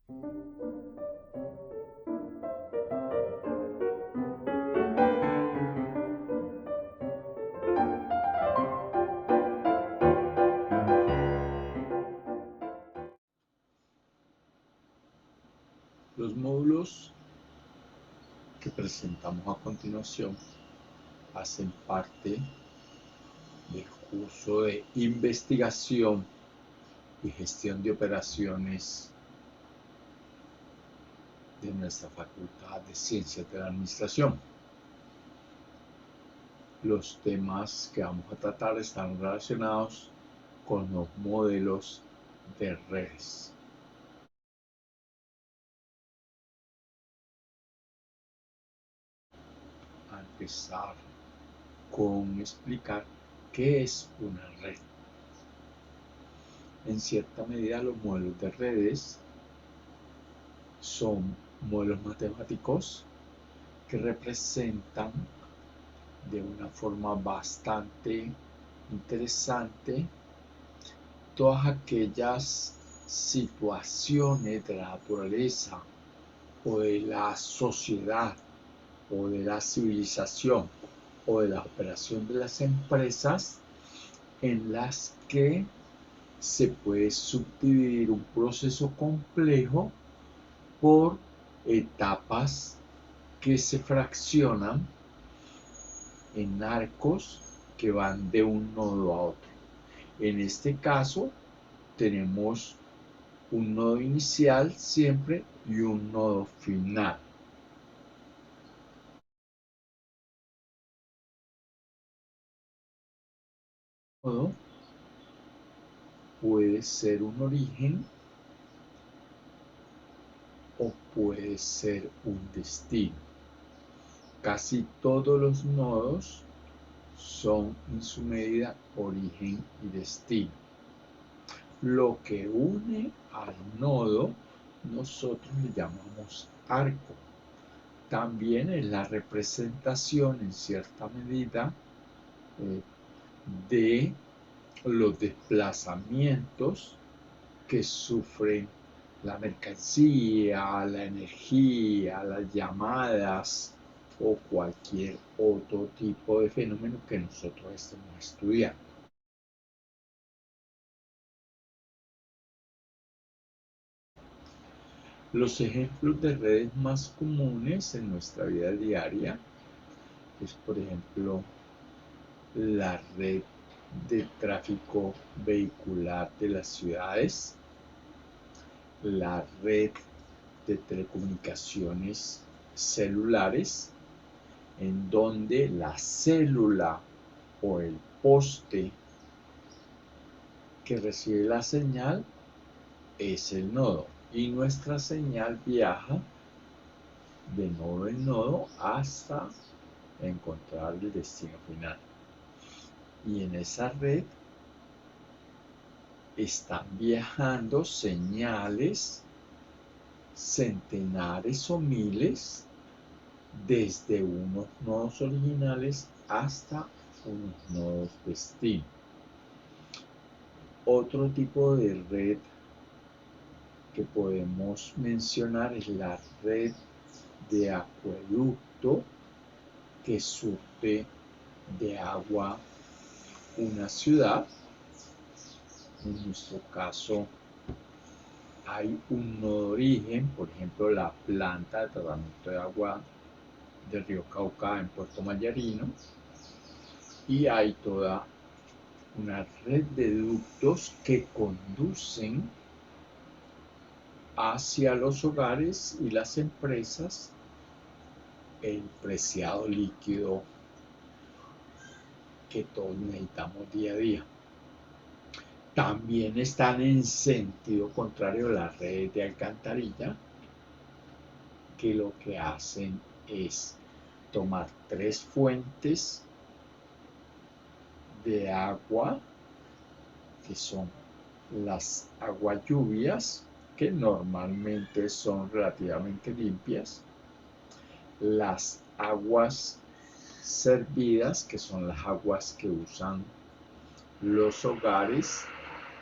Los módulos que presentamos a continuación hacen parte del curso de investigación y gestión de operaciones de nuestra Facultad de Ciencias de la Administración. Los temas que vamos a tratar están relacionados con los modelos de redes. A empezar con explicar qué es una red. En cierta medida, los modelos de redes son modelos matemáticos que representan de una forma bastante interesante todas aquellas situaciones de la naturaleza o de la sociedad o de la civilización o de la operación de las empresas en las que se puede subdividir un proceso complejo por etapas que se fraccionan en arcos que van de un nodo a otro. En este caso tenemos un nodo inicial siempre y un nodo final. Un nodo puede ser un origen o puede ser un destino. Casi todos los nodos son en su medida origen y destino. Lo que une al nodo nosotros le llamamos arco. También es la representación en cierta medida de los desplazamientos que sufren la mercancía, la energía, las llamadas o cualquier otro tipo de fenómeno que nosotros estemos estudiando. Los ejemplos de redes más comunes en nuestra vida diaria es, por ejemplo, la red de tráfico vehicular de las ciudades, la red de telecomunicaciones celulares, en donde la célula o el poste que recibe la señal es el nodo y nuestra señal viaja de nodo en nodo hasta encontrar el destino final. Y en esa red están viajando señales, centenares o miles, desde unos nodos originales hasta unos nodos destino. Otro tipo de red que podemos mencionar es la red de acueducto que surte de agua una ciudad. En nuestro caso hay un nodo origen, por ejemplo la planta de tratamiento de agua del río Cauca en Puerto Mayarino, y hay toda una red de ductos que conducen hacia los hogares y las empresas el preciado líquido que todos necesitamos día a día. También están en sentido contrario las redes de alcantarilla, que lo que hacen es tomar tres fuentes de agua, que son las aguas lluvias, que normalmente son relativamente limpias, las aguas servidas, que son las aguas que usan los hogares,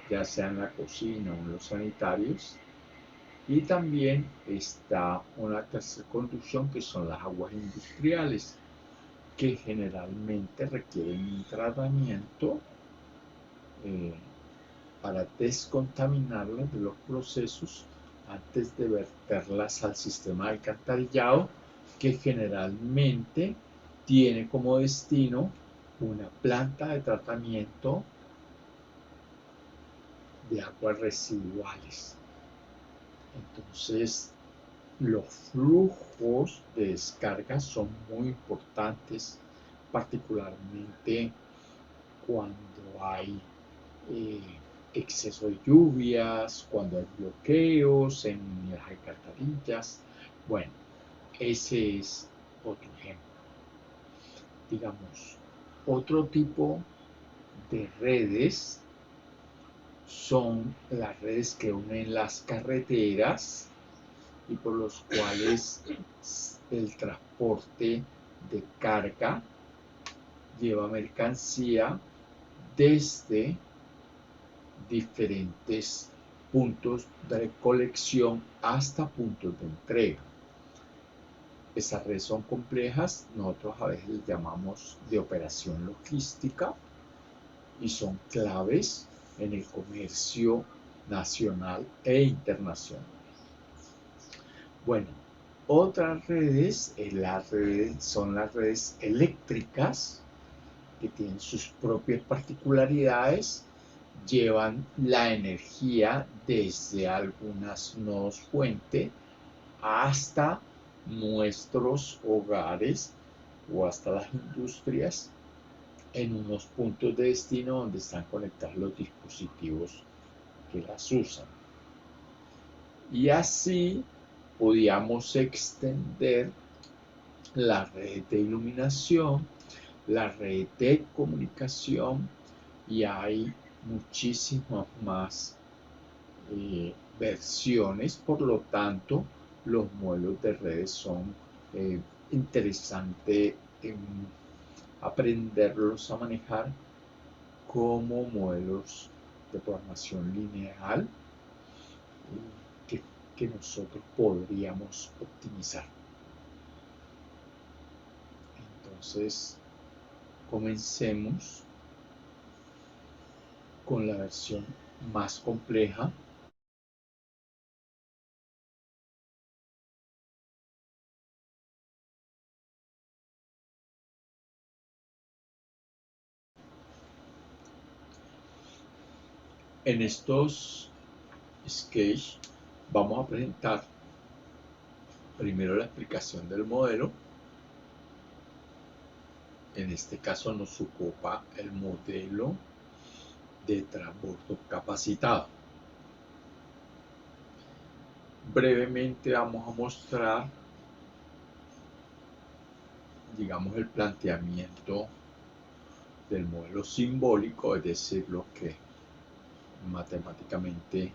ya sea en la cocina o en los sanitarios, Y también está una tercera conducción que son las aguas industriales, que generalmente requieren un tratamiento eh, para descontaminarlas de los procesos antes de verterlas al sistema de alcantarillado, que generalmente tiene como destino una planta de tratamiento de aguas residuales. Entonces, los flujos de descarga son muy importantes, particularmente cuando hay eh, exceso de lluvias, cuando hay bloqueos en las alcantarillas. Bueno, ese es otro ejemplo. Digamos, otro tipo de redes son las redes que unen las carreteras y por los cuales el transporte de carga lleva mercancía desde diferentes puntos de recolección hasta puntos de entrega. Esas redes son complejas, nosotros a veces les llamamos de operación logística y son claves en el comercio nacional e internacional. Bueno, otras redes, son las redes eléctricas, que tienen sus propias particularidades, llevan la energía desde algunas nodos fuente hasta nuestros hogares o hasta las industrias en unos puntos de destino donde están conectados los dispositivos que las usan. Y así podíamos extender la red de iluminación, la red de comunicación, y hay muchísimas más versiones. Por lo tanto, los modelos de redes son interesantes aprenderlos a manejar como modelos de programación lineal que, que nosotros podríamos optimizar. Entonces, comencemos con la versión más compleja. En estos sketches vamos a presentar primero la explicación del modelo. En este caso nos ocupa el modelo de transbordo capacitado. Brevemente vamos a mostrar, digamos, el planteamiento del modelo simbólico, es decir, lo que matemáticamente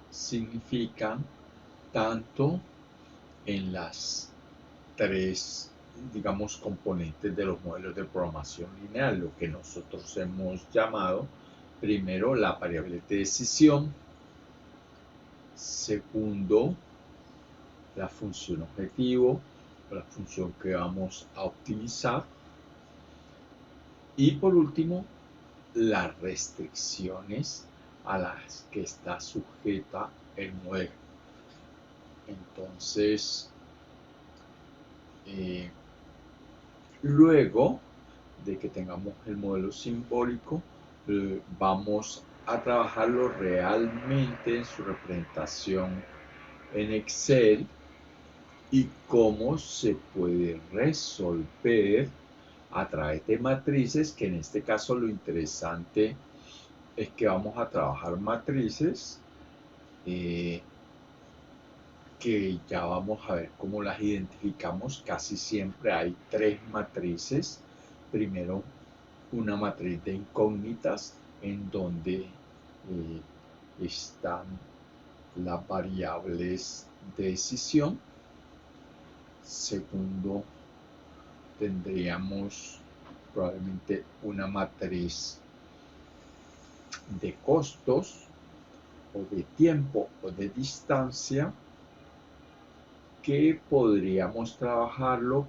significan tanto en las tres, digamos, componentes de los modelos de programación lineal, lo que nosotros hemos llamado primero la variable de decisión, segundo la función objetivo, la función que vamos a optimizar, y por último las restricciones a las que está sujeta el modelo. Entonces, luego de que tengamos el modelo simbólico, vamos a trabajarlo realmente en su representación en Excel y cómo se puede resolver a través de matrices, que en este caso lo interesante es que vamos a trabajar matrices que ya vamos a ver cómo las identificamos. Casi siempre hay tres matrices. Primero, una matriz de incógnitas en donde están las variables de decisión. Segundo, tendríamos probablemente una matriz de costos, o de tiempo o de distancia que podríamos trabajarlo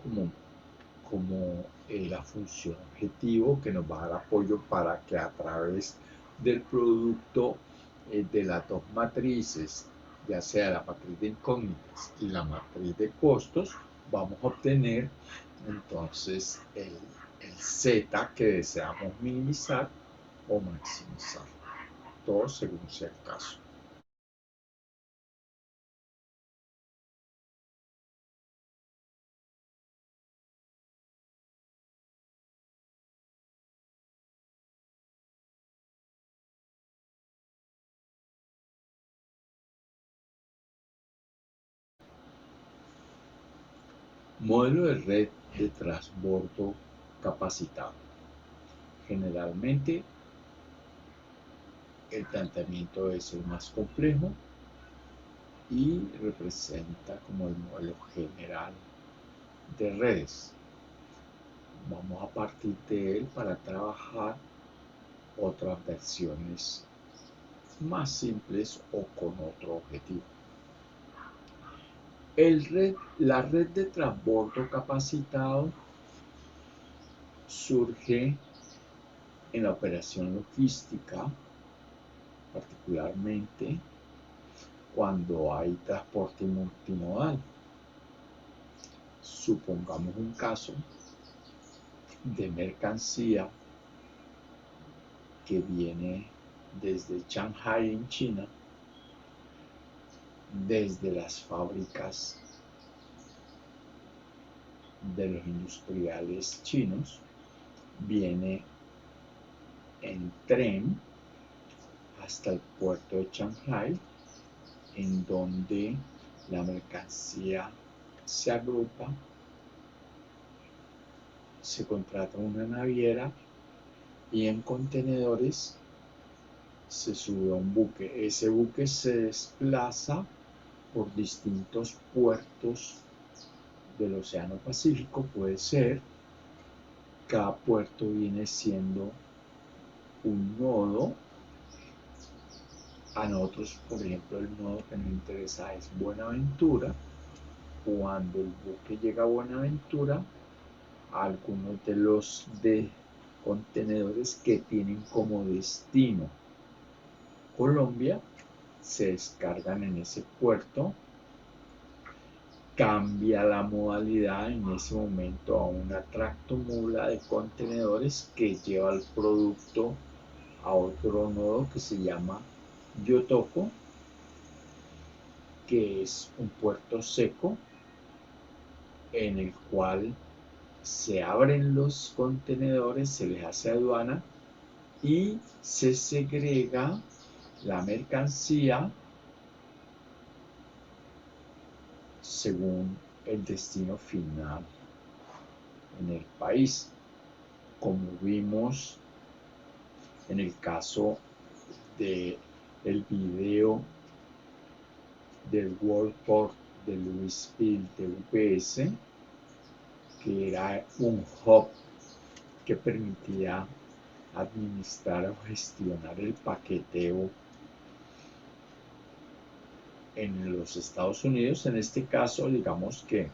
como la función objetivo que nos va a dar apoyo para que a través del producto de las dos matrices, ya sea la matriz de incógnitas y la matriz de costos, vamos a obtener entonces el Z que deseamos minimizar o maximizar, todo según sea el caso. Modelo de red de transbordo capacitado. Generalmente el planteamiento es el más complejo y representa como el modelo general de redes. Vamos a partir de él para trabajar otras versiones más simples o con otro objetivo. La red de transbordo capacitado surge en la operación logística, particularmente cuando hay transporte multimodal. Supongamos un caso de mercancía que viene desde Shanghai en China, desde las fábricas de los industriales chinos, viene en tren hasta el puerto de Shanghai, en donde la mercancía se agrupa, se contrata una naviera y en contenedores se sube a un buque. Ese buque se desplaza por distintos puertos del Océano Pacífico, puede ser. Cada puerto viene siendo un nodo. A nosotros, por ejemplo, el nodo que nos interesa es Buenaventura. Cuando el buque llega a Buenaventura, algunos de los contenedores que tienen como destino Colombia se descargan en ese puerto. Cambia la modalidad en ese momento a una tractomula de contenedores que lleva el producto a otro nodo que se llama Yotoco, que es un puerto seco en el cual se abren los contenedores, se les hace aduana y se segrega la mercancía según el destino final en el país. Como vimos en el caso del video del World Port de Louisville de UPS, que era un hub que permitía administrar o gestionar el paqueteo en los Estados Unidos. En este caso, digamos que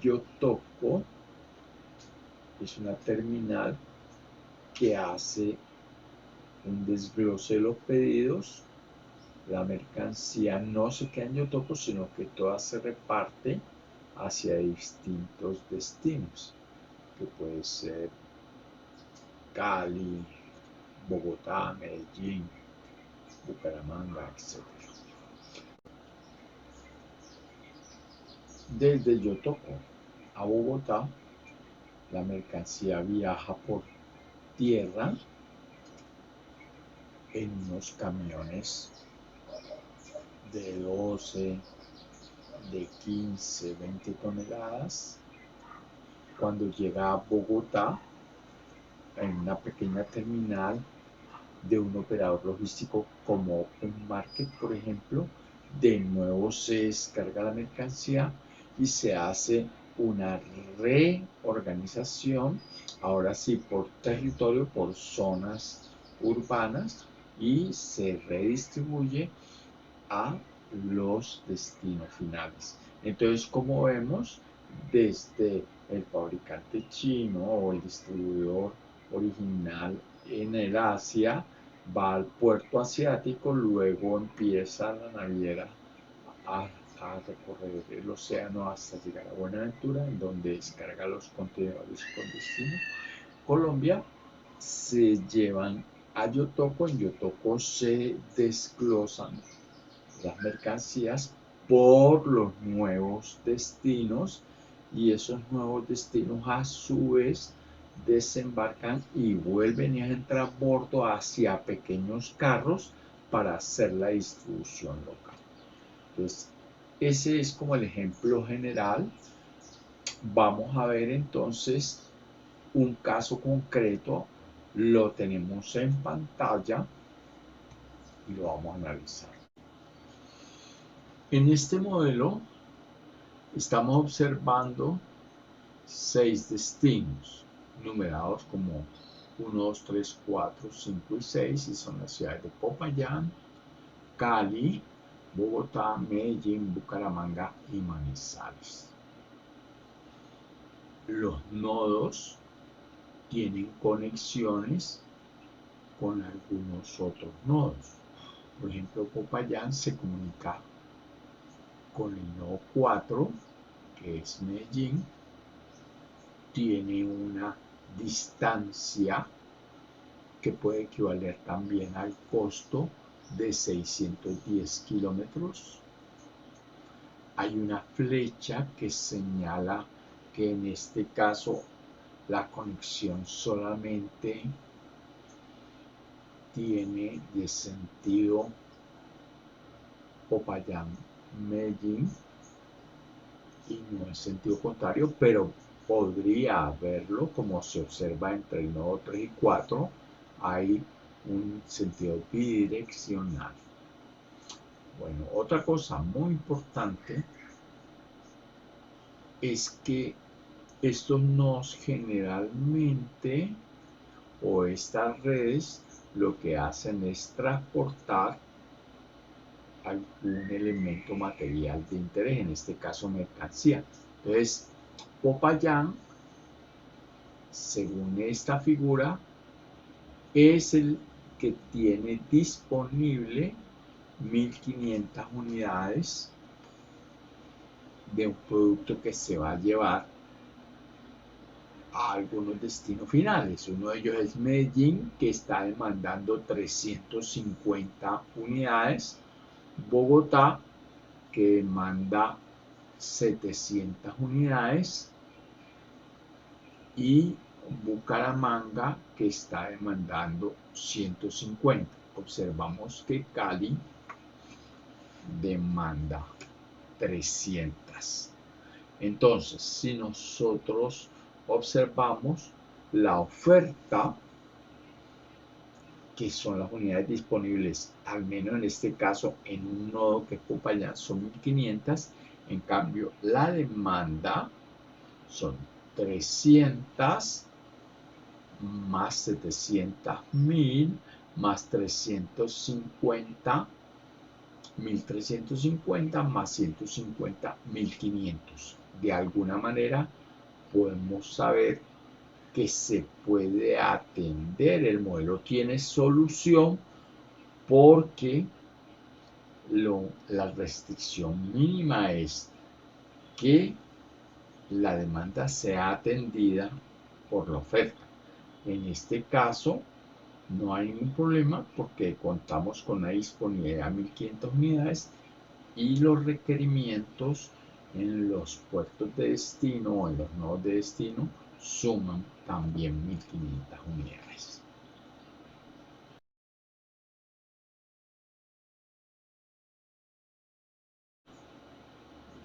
Yotoco es una terminal que hace un desglose de los pedidos. La mercancía no se queda en Yotoco, sino que toda se reparte hacia distintos destinos, que puede ser Cali, Bogotá, Medellín, Bucaramanga, etc. Desde Yotoco a Bogotá, la mercancía viaja por tierra en unos camiones de 12, de 15, 20 toneladas. Cuando llega a Bogotá, en una pequeña terminal de un operador logístico como un market, por ejemplo, de nuevo se descarga la mercancía y se hace una reorganización, ahora sí por territorio, por zonas urbanas y se redistribuye a los destinos finales. Entonces, como vemos, desde el fabricante chino o el distribuidor original en el Asia, va al puerto asiático, luego empieza la naviera a, a recorrer el océano hasta llegar a Buenaventura, en donde descarga los contenedores con destino Colombia, se llevan a Yotoco. En Yotoco se desglosan las mercancías por los nuevos destinos, y esos nuevos destinos a su vez desembarcan y vuelven a entrar a bordo hacia pequeños carros para hacer la distribución local. Entonces, ese es como el ejemplo general. Vamos a ver entonces un caso concreto, lo tenemos en pantalla y lo vamos a analizar. En este modelo estamos observando 6 destinos numerados como 1, 2, 3, 4, 5 y 6, y son las ciudades de Popayán, Cali, Bogotá, Medellín, Bucaramanga y Manizales. Los nodos tienen conexiones con algunos otros nodos. Por ejemplo, Popayán se comunica con el nodo 4, que es Medellín, tiene una distancia que puede equivaler también al costo de 610 kilómetros. Hay una flecha que señala que en este caso la conexión solamente tiene de sentido Popayán-Medellín y no en sentido contrario, pero podría haberlo, como se observa entre el nodo 3 y 4, hay un sentido bidireccional. Bueno, otra cosa muy importante es que estos nodos generalmente, o estas redes, lo que hacen es transportar algún elemento material de interés, en este caso mercancía. Entonces, Popayán, según esta figura, es el que tiene disponible 1500 unidades de un producto que se va a llevar a algunos destinos finales. Uno de ellos es Medellín, que está demandando 350 unidades. Bogotá, que demanda 700 unidades. Y Bucaramanga, que está demandando 150. Observamos que Cali demanda 300. Entonces, si nosotros observamos la oferta, que son las unidades disponibles, al menos en este caso en un nodo que es Popayán, son 1500, en cambio la demanda son 300 más 700.000 más 350, 1350 más 150, 1500. De alguna manera podemos saber que se puede atender, el modelo tiene solución, porque la restricción mínima es que la demanda sea atendida por la oferta. En este caso no hay ningún problema porque contamos con una disponibilidad de 1500 unidades, y los requerimientos en los puertos de destino o en los nodos de destino suman también 1500 unidades.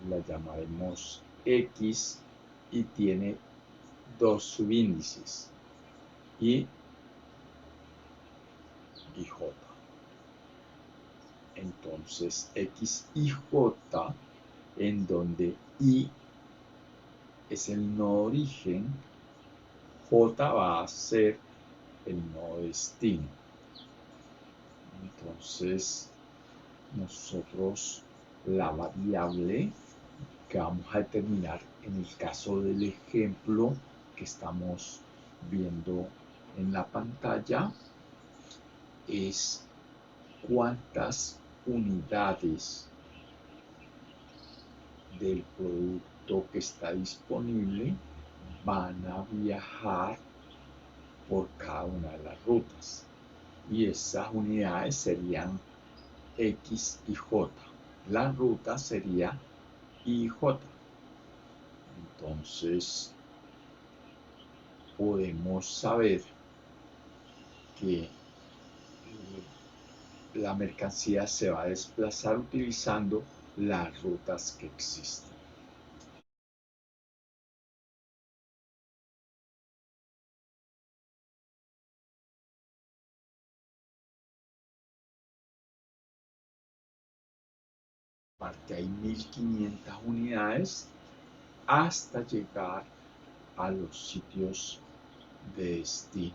La llamaremos X y tiene dos subíndices, Y y J. Entonces X y J, en donde Y es el nodo origen, J va a ser el nodo destino. Entonces, nosotros la variable que vamos a determinar en el caso del ejemplo que estamos viendo en la pantalla es cuántas unidades del producto que está disponible van a viajar por cada una de las rutas, y esas unidades serían X y J. La ruta sería IJ. Entonces podemos saber que la mercancía se va a desplazar utilizando las rutas que existen. Aparte hay 1500 unidades hasta llegar a los sitios de destino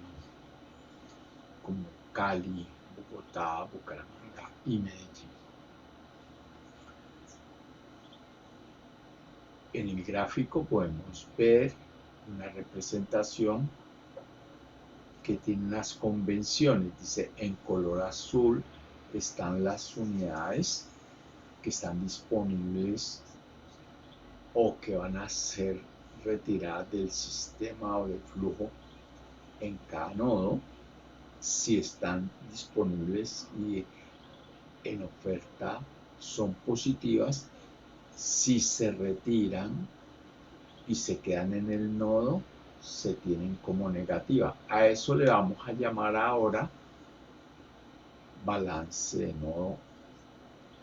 como Cali, Bogotá, Bucaramanga y Medellín. En el gráfico podemos ver una representación que tiene unas convenciones. Dice, en color azul están las unidades que están disponibles o que van a ser retiradas del sistema o del flujo en cada nodo, si están disponibles y en oferta son positivas. Si se retiran y se quedan en el nodo, se tienen como negativa. A eso le vamos a llamar ahora balance de nodo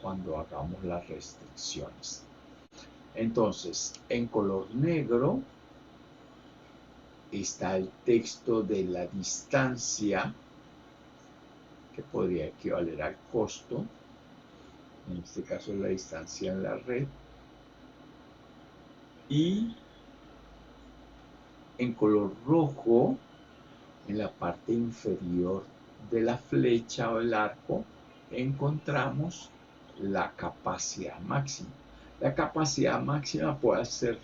cuando hagamos las restricciones. Entonces, en color negro está el texto de la distancia, que podría equivaler al costo. En este caso, la distancia en la red. Y en color rojo, en la parte inferior de la flecha o el arco, encontramos la capacidad máxima. La capacidad máxima puede hacer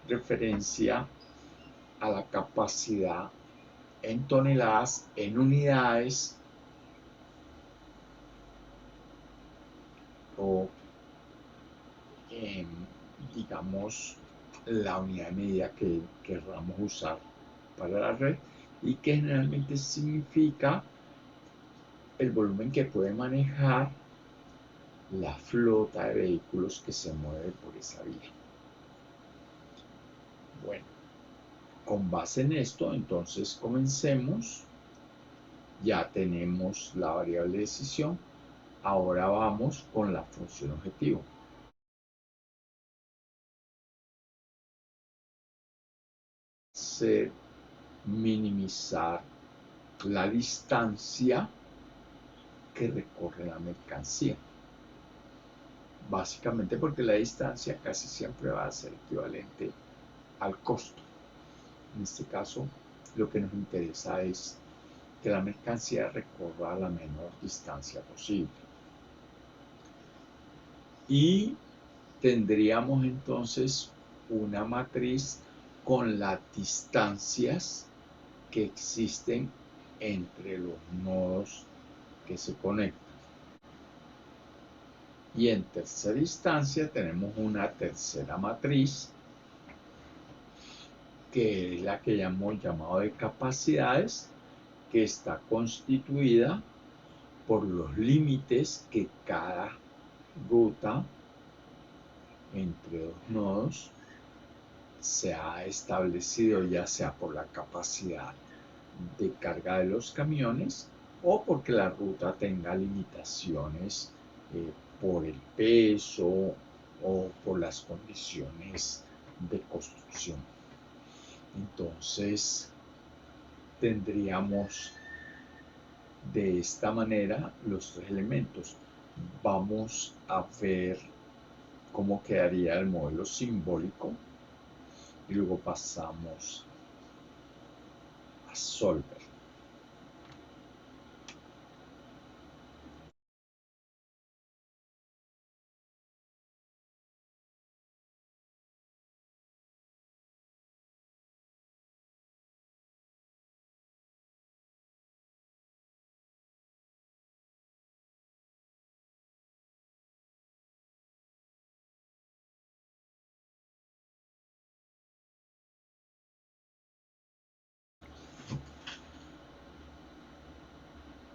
referencia a la capacidad en toneladas, en unidades o en, digamos, la unidad de medida que queramos usar para la red, y que generalmente significa el volumen que puede manejar la flota de vehículos que se mueve por esa vía. Bueno, con base en esto, entonces comencemos. Ya tenemos la variable de decisión. Ahora vamos con la función objetivo. Minimizar la distancia que recorre la mercancía. Básicamente porque la distancia casi siempre va a ser equivalente al costo. En este caso, lo que nos interesa es que la mercancía recorra la menor distancia posible. Y tendríamos entonces una matriz con las distancias que existen entre los nodos que se conectan. Y en tercera instancia tenemos una tercera matriz, que es la que hemos llamado de capacidades, que está constituida por los límites que cada ruta entre dos nodos se ha establecido, ya sea por la capacidad de carga de los camiones o porque la ruta tenga limitaciones por el peso o por las condiciones de construcción. Entonces tendríamos de esta manera los tres elementos. Vamos a ver cómo quedaría el modelo simbólico y luego pasamos a Solver.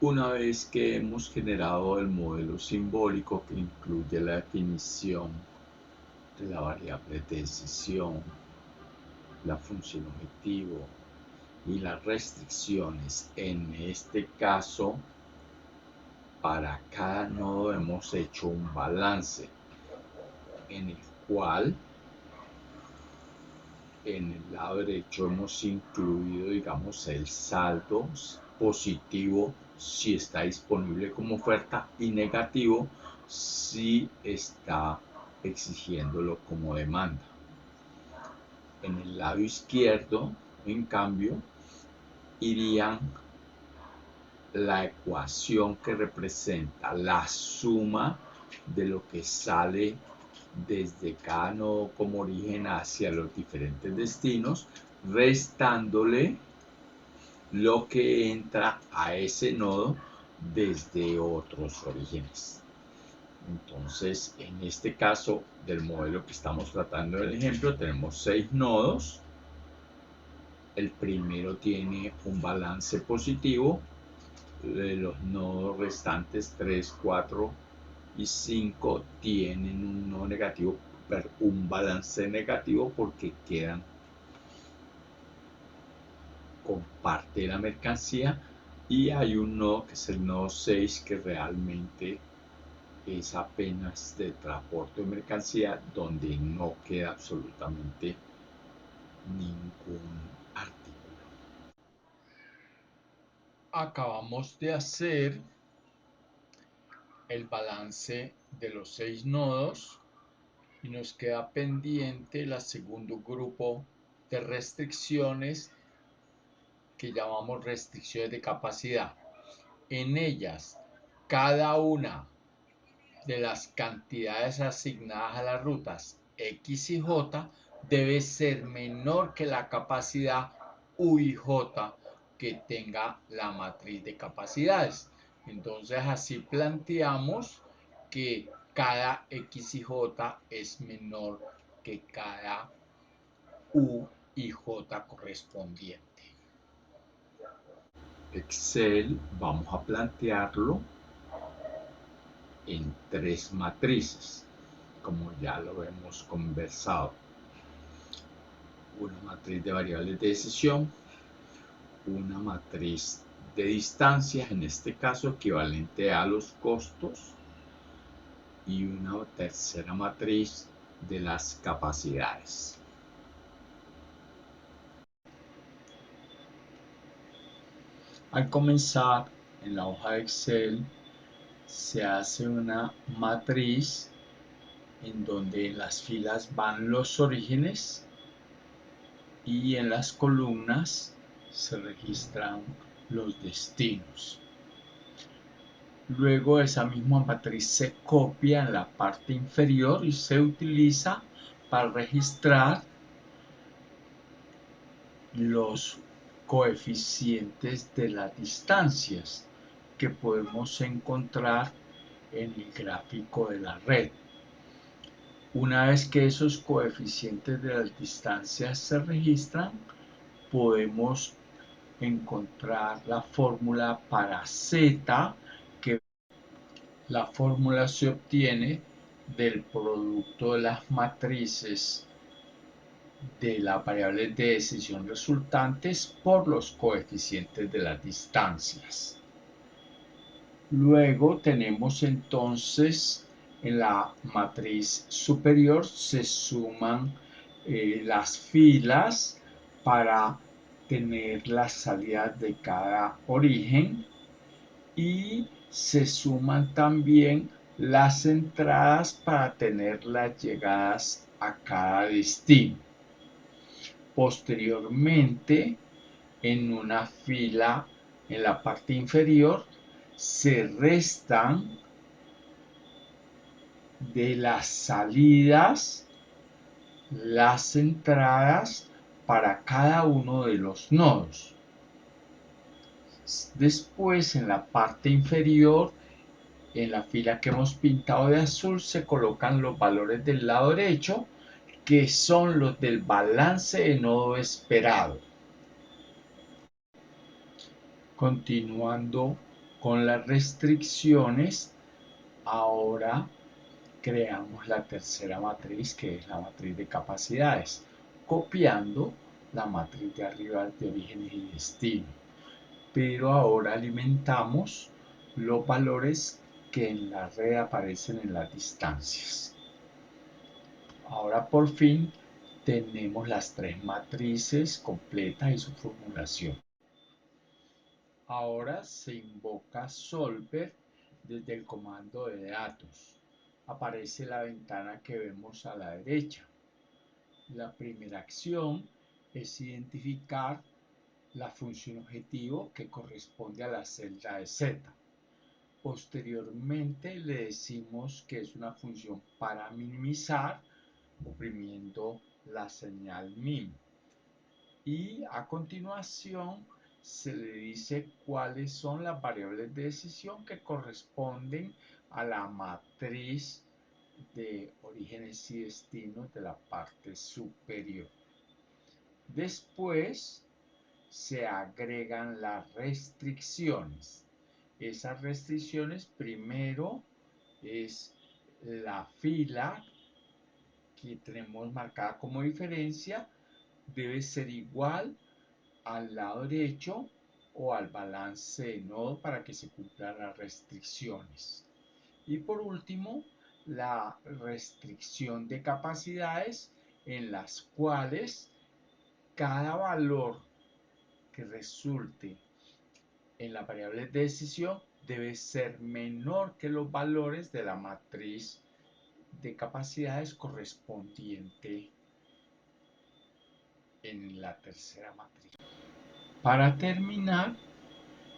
Una vez que hemos generado el modelo simbólico que incluye la definición de la variable de decisión, la función objetivo y las restricciones, en este caso, para cada nodo hemos hecho un balance en el cual en el lado derecho hemos incluido, digamos, el saldo positivo si está disponible como oferta y negativo si está exigiéndolo como demanda. En el lado izquierdo, en cambio, irían la ecuación que representa la suma de lo que sale desde cada nodo como origen hacia los diferentes destinos, restándole lo que entra a ese nodo desde otros orígenes. Entonces, en este caso del modelo que estamos tratando del ejemplo, tenemos 6 nodos. El primero tiene un balance positivo. Los nodos restantes 3, 4 y 5 tienen un nodo negativo, un balance negativo porque quedan con parte de la mercancía, y hay un nodo que es el nodo 6 que realmente es apenas de transporte de mercancía, donde no queda absolutamente ningún artículo. Acabamos de hacer el balance de los 6 nodos y nos queda pendiente el segundo grupo de restricciones que llamamos restricciones de capacidad. En ellas, cada una de las cantidades asignadas a las rutas X y J debe ser menor que la capacidad U y J que tenga la matriz de capacidades. Entonces así planteamos que cada X y J es menor que cada U y J correspondiente. Excel vamos a plantearlo en 3 matrices, como ya lo hemos conversado. Una matriz de variables de decisión, una matriz de distancias, en este caso equivalente a los costos, y una tercera matriz de las capacidades. Al comenzar en la hoja de Excel se hace una matriz en donde en las filas van los orígenes y en las columnas se registran los destinos. Luego esa misma matriz se copia en la parte inferior y se utiliza para registrar los coeficientes de las distancias que podemos encontrar en el gráfico de la red. Una vez que esos coeficientes de las distancias se registran, podemos encontrar la fórmula para Z, que la fórmula se obtiene del producto de las matrices de las variables de decisión resultantes por los coeficientes de las distancias. Luego tenemos entonces en la matriz superior se suman las filas para tener las salidas de cada origen, y se suman también las entradas para tener las llegadas a cada destino. Posteriormente, en una fila en la parte inferior, se restan de las salidas las entradas para cada uno de los nodos. Después, en la parte inferior, en la fila que hemos pintado de azul, se colocan los valores del lado derecho, que son los del balance de nodo esperado. Continuando Con las restricciones, ahora creamos la tercera matriz, que es la matriz de capacidades, copiando la matriz de arriba de orígenes y destino. Pero ahora alimentamos los valores que en la red aparecen en las distancias. Ahora por fin tenemos las tres matrices completas y su formulación. Ahora se invoca Solver desde el comando de datos. Aparece la ventana que vemos a la derecha. La primera acción es identificar la función objetivo que corresponde a la celda de Z. Posteriormente le decimos que es una función para minimizar, oprimiendo la señal min. Y a continuación se le dice cuáles son las variables de decisión que corresponden a la matriz de orígenes y destinos de la parte superior. Después se agregan las restricciones. Esas restricciones primero es la fila que tenemos marcada como diferencia, debe ser igual al lado derecho o al balance de nodo para que se cumplan las restricciones. Y por último, la restricción de capacidades en las cuales cada valor que resulte en la variable de decisión debe ser menor que los valores de la matriz de capacidades correspondiente en la tercera matriz. Para terminar,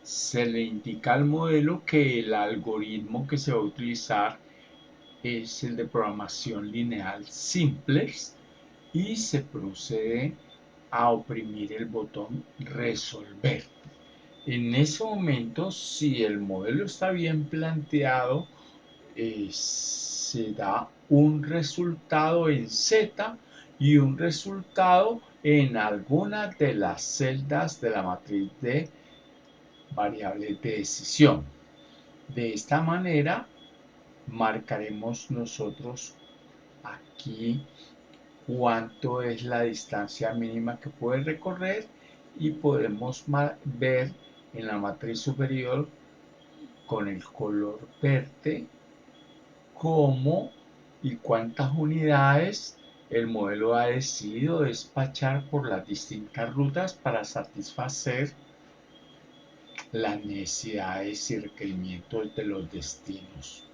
se le indica al modelo que el algoritmo que se va a utilizar es el de programación lineal simplex y se procede a oprimir el botón resolver. En ese momento, si el modelo está bien planteado, se da un resultado en Z y un resultado en alguna de las celdas de la matriz de variables de decisión. De esta manera, marcaremos nosotros aquí cuánto es la distancia mínima que puede recorrer y podemos ver en la matriz superior con el color verde cómo y cuántas unidades el modelo ha decidido despachar por las distintas rutas para satisfacer las necesidades y requerimientos de los destinos.